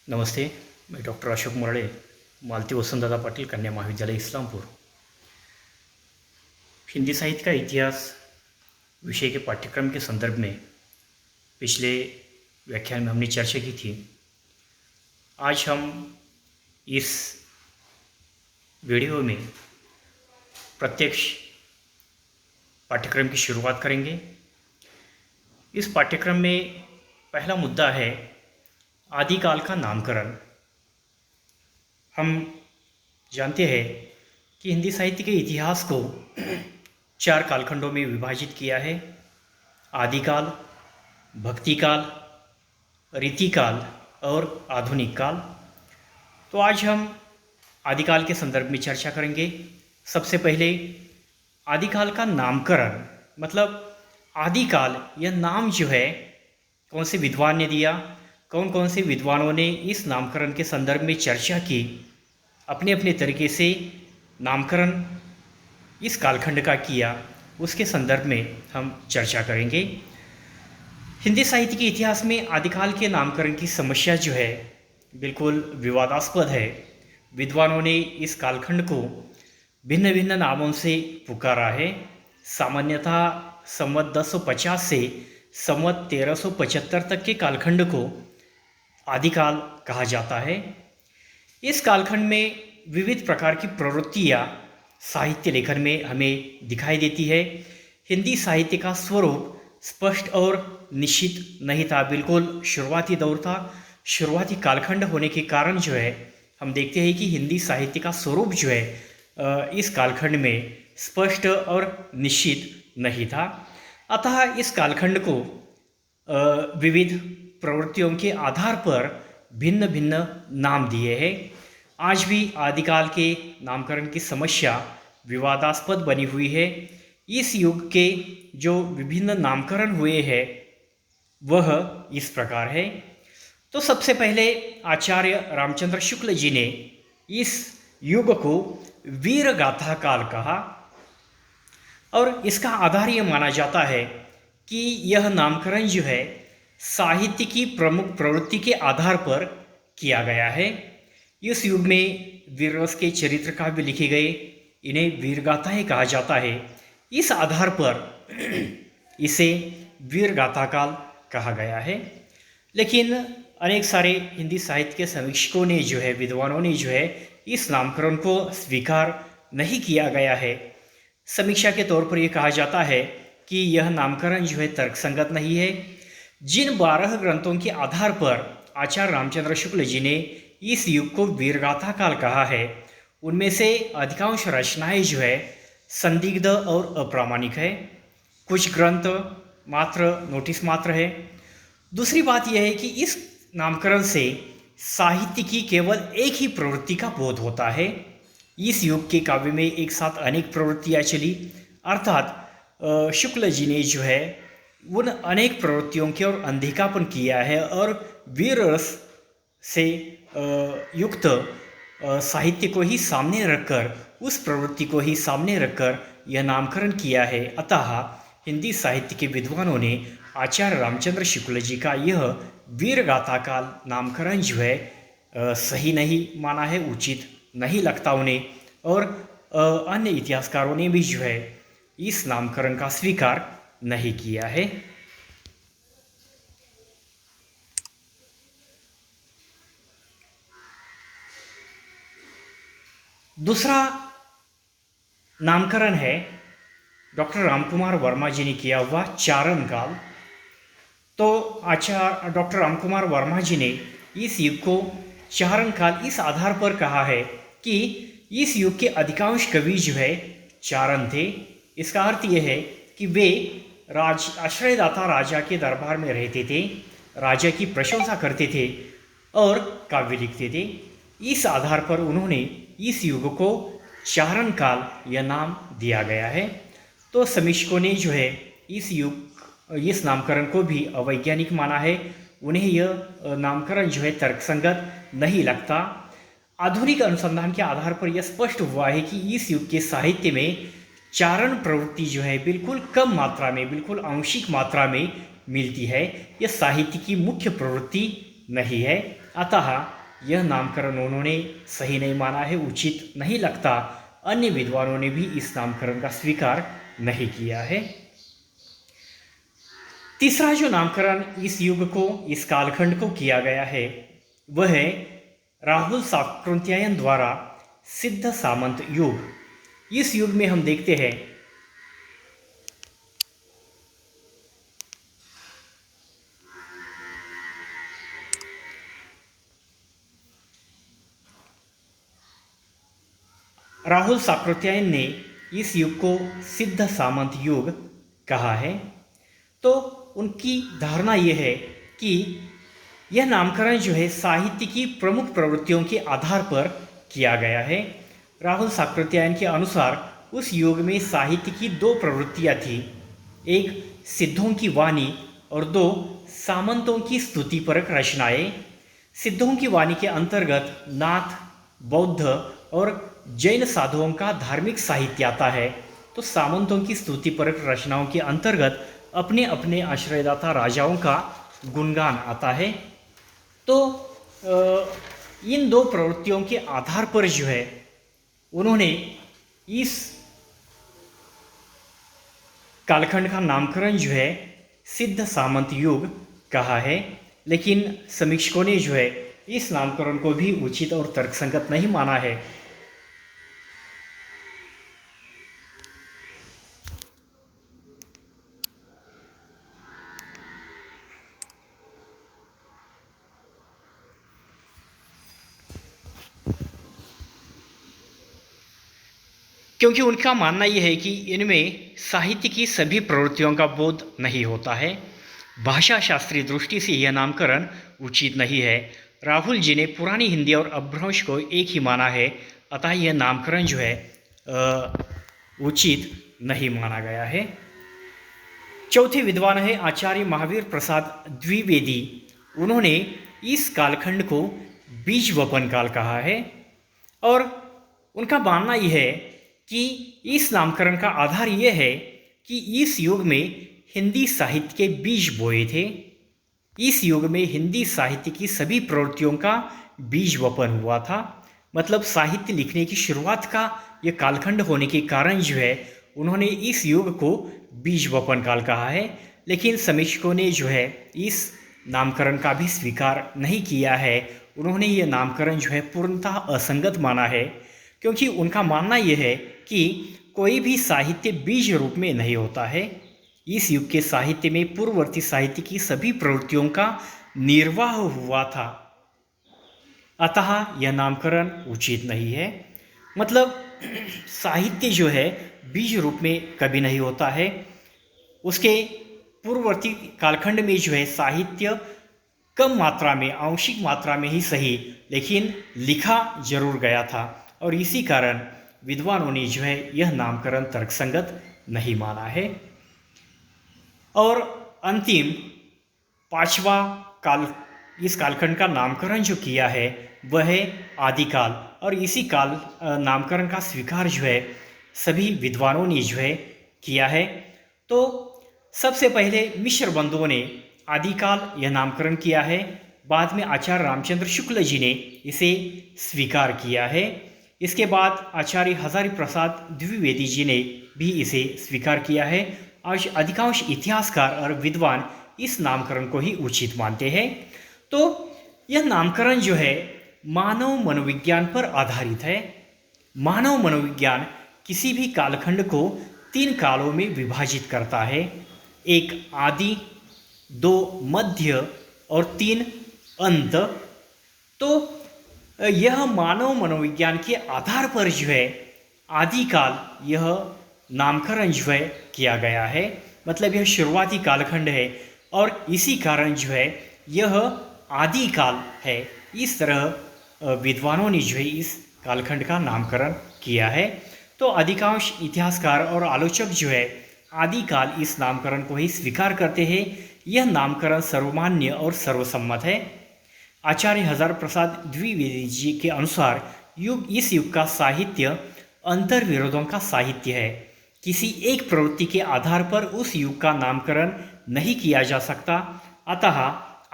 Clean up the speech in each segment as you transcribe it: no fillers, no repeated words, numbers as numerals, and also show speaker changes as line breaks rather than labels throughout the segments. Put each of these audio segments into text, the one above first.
नमस्ते। मैं डॉक्टर अशोक मुराडे, मालती वसंतदादा पाटिल कन्या महाविद्यालय इस्लामपुर। हिंदी साहित्य का इतिहास विषय के पाठ्यक्रम के संदर्भ में पिछले व्याख्यान में हमने चर्चा की थी। आज हम इस वीडियो में प्रत्यक्ष पाठ्यक्रम की शुरुआत करेंगे। इस पाठ्यक्रम में पहला मुद्दा है आदिकाल का नामकरण। हम जानते हैं कि हिंदी साहित्य के इतिहास को 4 कालखंडों में विभाजित किया है: आदिकाल, भक्तिकाल, रीतिकाल और आधुनिक काल। तो आज हम आदिकाल के संदर्भ में चर्चा करेंगे। सबसे पहले आदिकाल का नामकरण, मतलब आदिकाल यह नाम जो है कौन से विद्वान ने दिया, कौन कौन से विद्वानों ने इस नामकरण के संदर्भ में चर्चा की, अपने अपने तरीके से नामकरण इस कालखंड का किया, उसके संदर्भ में हम चर्चा करेंगे। हिंदी साहित्य के इतिहास में आदिकाल के नामकरण की समस्या जो है बिल्कुल विवादास्पद है। विद्वानों ने इस कालखंड को भिन्न भिन्न नामों से पुकारा है। सामान्यतः संवत 1050 से संवत 1375 तक के कालखंड को आदिकाल कहा जाता है। इस कालखंड में विविध प्रकार की प्रवृत्तियाँ साहित्य लेखन में हमें दिखाई देती है। हिंदी साहित्य का स्वरूप स्पष्ट और निश्चित नहीं था, बिल्कुल शुरुआती दौर था। शुरुआती कालखंड होने के कारण जो है हम देखते हैं कि हिंदी साहित्य का स्वरूप जो है इस कालखंड में स्पष्ट और निश्चित नहीं था। अतः इस कालखंड को विविध प्रवृत्तियों के आधार पर भिन्न भिन्न नाम दिए हैं। आज भी आदिकाल के नामकरण की समस्या विवादास्पद बनी हुई है। इस युग के जो विभिन्न नामकरण हुए हैं वह इस प्रकार है। तो सबसे पहले आचार्य रामचंद्र शुक्ल जी ने इस युग को वीर गाथा काल कहा और इसका आधार यह माना जाता है कि यह नामकरण जो है साहित्य की प्रमुख प्रवृत्ति के आधार पर किया गया है। इस युग में वीररस के चरित्र काव्य लिखे गए, इन्हें वीरगाथाएं कहा जाता है। इस आधार पर इसे वीरगाथा काल कहा गया है। लेकिन अनेक सारे हिंदी साहित्य के समीक्षकों ने जो है, विद्वानों ने जो है इस नामकरण को स्वीकार नहीं किया गया है। समीक्षा के तौर पर यह कहा जाता है कि यह नामकरण जो है तर्कसंगत नहीं है। जिन 12 ग्रंथों के आधार पर आचार्य रामचंद्र शुक्ल जी ने इस युग को वीरगाथा काल कहा है, उनमें से अधिकांश रचनाएं जो है संदिग्ध और अप्रामाणिक है। कुछ ग्रंथ मात्र नोटिस मात्र है। दूसरी बात यह है कि इस नामकरण से साहित्य की केवल एक ही प्रवृत्ति का बोध होता है। इस युग के काव्य में एक साथ अनेक प्रवृत्तियाँ चली, अर्थात शुक्ल जी ने जो है उन अनेक प्रवृत्तियों की ओर अनदेखापन किया है और वीर रस से युक्त साहित्य को ही सामने रखकर, उस प्रवृत्ति को ही सामने रखकर यह नामकरण किया है। अतः हिंदी साहित्य के विद्वानों ने आचार्य रामचंद्र शुक्ल जी का यह वीरगाथा काल नामकरण जो है सही नहीं माना है, उचित नहीं लगता उन्हें। और अन्य इतिहासकारों ने भी जो है इस नामकरण का स्वीकार नहीं किया है। दूसरा नामकरण है डॉक्टर रामकुमार वर्मा जी ने किया हुआ चारण काल। तो आचार्य डॉक्टर रामकुमार वर्मा जी ने इस युग को चारण काल इस आधार पर कहा है कि इस युग के अधिकांश कवि जो है चारण थे। इसका अर्थ यह है कि वे आश्रयदाता राजा के दरबार में रहते थे, राजा की प्रशंसा करते थे और काव्य लिखते थे। इस आधार पर उन्होंने इस युग को चारण काल यह नाम दिया गया है। तो समीक्षकों ने जो है इस नामकरण को भी अवैज्ञानिक माना है। उन्हें यह नामकरण जो है तर्कसंगत नहीं लगता। आधुनिक अनुसंधान के आधार पर यह स्पष्ट हुआ है कि इस युग के साहित्य में चारण प्रवृत्ति जो है बिल्कुल कम मात्रा में, बिल्कुल आंशिक मात्रा में मिलती है। यह साहित्य की मुख्य प्रवृत्ति नहीं है, अतः यह नामकरण उन्होंने सही नहीं माना है, उचित नहीं लगता। अन्य विद्वानों ने भी इस नामकरण का स्वीकार नहीं किया है। तीसरा जो नामकरण इस युग को, इस कालखंड को किया गया है, वह है राहुल शाक्रोत्यायन द्वारा सिद्ध सामंत युग। इस युग में हम देखते हैं राहुल शाक्रोत्यायन ने इस युग को सिद्ध सामंत युग कहा है। तो उनकी धारणा यह है कि यह नामकरण जो है साहित्य की प्रमुख प्रवृत्तियों के आधार पर किया गया है। राहुल शाक्रोत्यायन के अनुसार उस युग में साहित्य की दो प्रवृत्तियां थी, एक सिद्धों की वाणी और दो सामंतों की स्तुतिपरक रचनाएं। सिद्धों की वाणी के अंतर्गत नाथ, बौद्ध और जैन साधुओं का धार्मिक साहित्य आता है, तो सामंतों की स्तुतिपरक रचनाओं के अंतर्गत अपने अपने आश्रयदाता राजाओं का गुणगान आता है। तो इन दो प्रवृत्तियों के आधार पर जो है उन्होंने इस कालखंड का नामकरण जो है सिद्ध सामंत युग कहा है। लेकिन समीक्षकों ने जो है इस नामकरण को भी उचित और तर्कसंगत नहीं माना है। क्योंकि उनका मानना यह है कि इनमें साहित्य की सभी प्रवृत्तियों का बोध नहीं होता है। भाषा शास्त्रीय दृष्टि से यह नामकरण उचित नहीं है। राहुल जी ने पुरानी हिंदी और अपभ्रंश को एक ही माना है, अतः यह नामकरण जो है उचित नहीं माना गया है। चौथे विद्वान है आचार्य महावीर प्रसाद द्विवेदी। उन्होंने इस कालखंड को बीज वपन काल कहा है और उनका मानना यह है कि इस नामकरण का आधार यह है कि इस युग में हिंदी साहित्य के बीज बोए थे। इस युग में हिंदी साहित्य की सभी प्रवृत्तियों का बीज वपन हुआ था। मतलब साहित्य लिखने की शुरुआत का यह कालखंड होने के कारण जो है उन्होंने इस युग को बीज वपन काल कहा है। लेकिन समीक्षकों ने जो है इस नामकरण का भी स्वीकार नहीं किया है। उन्होंने यह नामकरण जो है पूर्णतः असंगत माना है, क्योंकि उनका मानना यह है कि कोई भी साहित्य बीज रूप में नहीं होता है। इस युग के साहित्य में पूर्ववर्ती साहित्य की सभी प्रवृत्तियों का निर्वाह हुआ था, अतः यह नामकरण उचित नहीं है। मतलब साहित्य जो है बीज रूप में कभी नहीं होता है। उसके पूर्ववर्ती कालखंड में जो है साहित्य कम मात्रा में, आंशिक मात्रा में ही सही, लेकिन लिखा जरूर गया था और इसी कारण विद्वानों ने जो है यह नामकरण तर्कसंगत नहीं माना है। और अंतिम पांचवा काल, इस कालखंड का नामकरण जो किया है वह है आदिकाल, और इसी काल नामकरण का स्वीकार जो है सभी विद्वानों ने जो है किया है। तो सबसे पहले मिश्र बंधुओं ने आदिकाल यह नामकरण किया है, बाद में आचार्य रामचंद्र शुक्ल जी ने इसे स्वीकार किया है। इसके बाद आचार्य हजारी प्रसाद द्विवेदी जी ने भी इसे स्वीकार किया है। आज अधिकांश इतिहासकार और विद्वान इस नामकरण को ही उचित मानते हैं। तो यह नामकरण जो है मानव मनोविज्ञान पर आधारित है। मानव मनोविज्ञान किसी भी कालखंड को 3 कालों में विभाजित करता है, एक आदि, 2 मध्य और 3 अंत। तो यह मानव मनोविज्ञान के आधार पर जो है आदिकाल यह नामकरण जो है किया गया है। मतलब यह शुरुआती कालखंड है और इसी कारण जो है यह आदिकाल है। इस तरह विद्वानों ने जो है इस कालखंड का नामकरण किया है। तो अधिकांश इतिहासकार और आलोचक जो है आदिकाल इस नामकरण को ही स्वीकार करते हैं। यह नामकरण सर्वमान्य और सर्वसम्मत है। आचार्य हजारी प्रसाद द्विवेदी जी के अनुसार इस युग का साहित्य अंतर्विरोधों का साहित्य है। किसी एक प्रवृत्ति के आधार पर उस युग का नामकरण नहीं किया जा सकता, अतः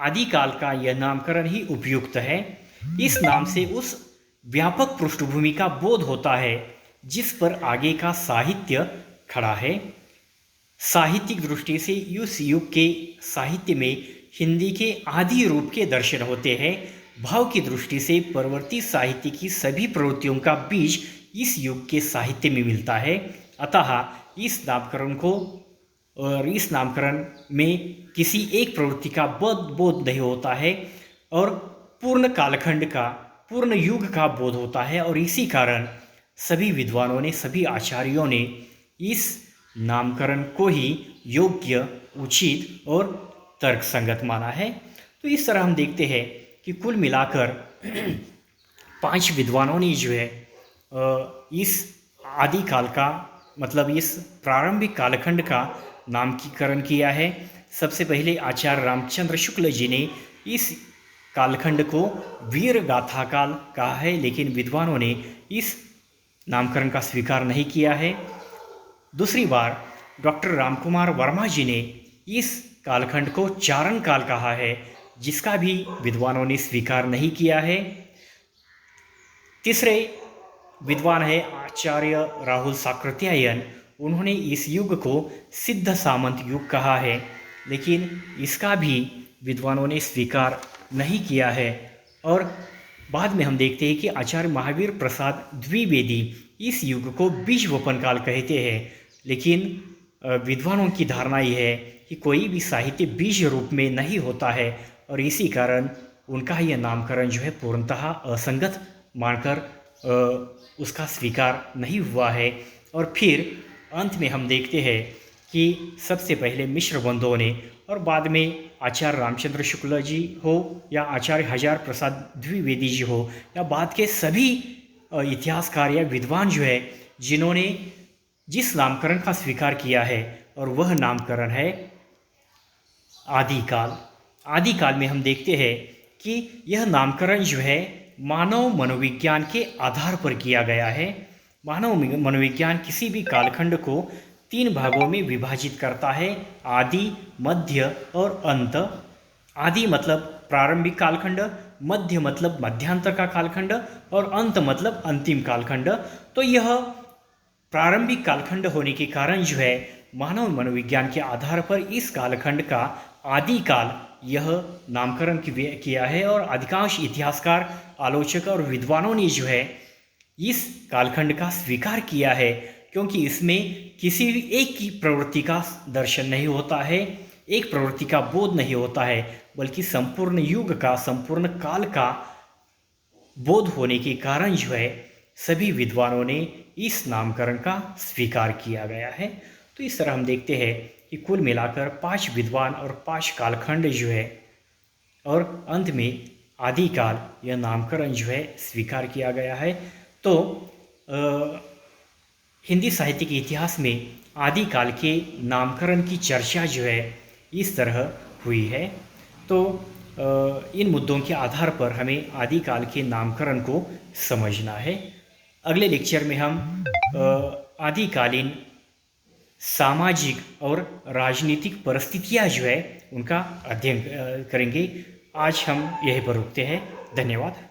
आदिकाल का यह नामकरण ही उपयुक्त है। इस नाम से उस व्यापक पृष्ठभूमि का बोध होता है जिस पर आगे का साहित्य खड़ा है। साहित्यिक दृष्टि से इस युग के साहित्य में हिंदी के आदि रूप के दर्शन होते हैं। भाव की दृष्टि से परवर्ती साहित्य की सभी प्रवृत्तियों का बीज इस युग के साहित्य में मिलता है। अतः इस नामकरण में किसी एक प्रवृत्ति का बोध नहीं होता है और पूर्ण कालखंड का, पूर्ण युग का बोध होता है। और इसी कारण सभी विद्वानों ने, सभी आचार्यों ने इस नामकरण को ही योग्य, उचित और तर्कसंगत माना है। तो इस तरह हम देखते हैं कि कुल मिलाकर 5 विद्वानों ने जो है इस आदिकाल का, मतलब इस प्रारंभिक कालखंड का नामकरण किया है। सबसे पहले आचार्य रामचंद्र शुक्ल जी ने इस कालखंड को वीर गाथा काल कहा है, लेकिन विद्वानों ने इस नामकरण का स्वीकार नहीं किया है। दूसरी बार डॉक्टर रामकुमार वर्मा जी ने इस कालखंड को चारण काल कहा है, जिसका भी विद्वानों ने स्वीकार नहीं किया है। तीसरे विद्वान है आचार्य राहुल साकृत्यायन। उन्होंने इस युग को सिद्ध सामंत युग कहा है, लेकिन इसका भी विद्वानों ने स्वीकार नहीं किया है। और बाद में हम देखते हैं कि आचार्य महावीर प्रसाद द्विवेदी इस युग को बीजवपन काल कहते हैं, लेकिन विद्वानों की धारणा यह है कि कोई भी साहित्य बीज रूप में नहीं होता है, और इसी कारण उनका यह नामकरण जो है पूर्णतः असंगत मानकर उसका स्वीकार नहीं हुआ है। और फिर अंत में हम देखते हैं कि सबसे पहले मिश्र बंधुओं ने और बाद में आचार्य रामचंद्र शुक्ल जी हो या आचार्य हजार प्रसाद द्विवेदी जी हो या बाद के सभी इतिहासकार या विद्वान जो है जिन्होंने जिस नामकरण का स्वीकार किया है, और वह नामकरण है आदिकाल। आदिकाल में हम देखते हैं कि यह नामकरण जो है मानव मनोविज्ञान के आधार पर किया गया है। मानव मनोविज्ञान किसी भी कालखंड को 3 भागों में विभाजित करता है, आदि, मध्य और अंत। आदि मतलब प्रारंभिक कालखंड, मध्य मतलब मध्यांतर का कालखंड और अंत मतलब अंतिम कालखंड। तो यह प्रारंभिक कालखंड होने के कारण जो है मानव मनोविज्ञान के आधार पर इस कालखंड का आदिकाल यह नामकरण किया है। और अधिकांश इतिहासकार, आलोचक और विद्वानों ने जो है इस कालखंड का स्वीकार किया है, क्योंकि इसमें किसी भी एक की प्रवृत्ति का दर्शन नहीं होता है, एक प्रवृत्ति का बोध नहीं होता है, बल्कि संपूर्ण युग का, संपूर्ण काल का बोध होने के कारण जो है सभी विद्वानों ने इस नामकरण का स्वीकार किया गया है। तो इस तरह हम देखते हैं कि कुल मिलाकर 5 विद्वान और 5 कालखंड जो है, और अंत में आदिकाल यह नामकरण जो है स्वीकार किया गया है। तो हिंदी साहित्य के इतिहास में आदिकाल के नामकरण की चर्चा जो है इस तरह हुई है। तो इन मुद्दों के आधार पर हमें आदिकाल के नामकरण को समझना है। अगले लेक्चर में हम आदिकालीन सामाजिक और राजनीतिक परिस्थितियां जो है उनका अध्ययन करेंगे। आज हम यहीं पर रुकते हैं। धन्यवाद।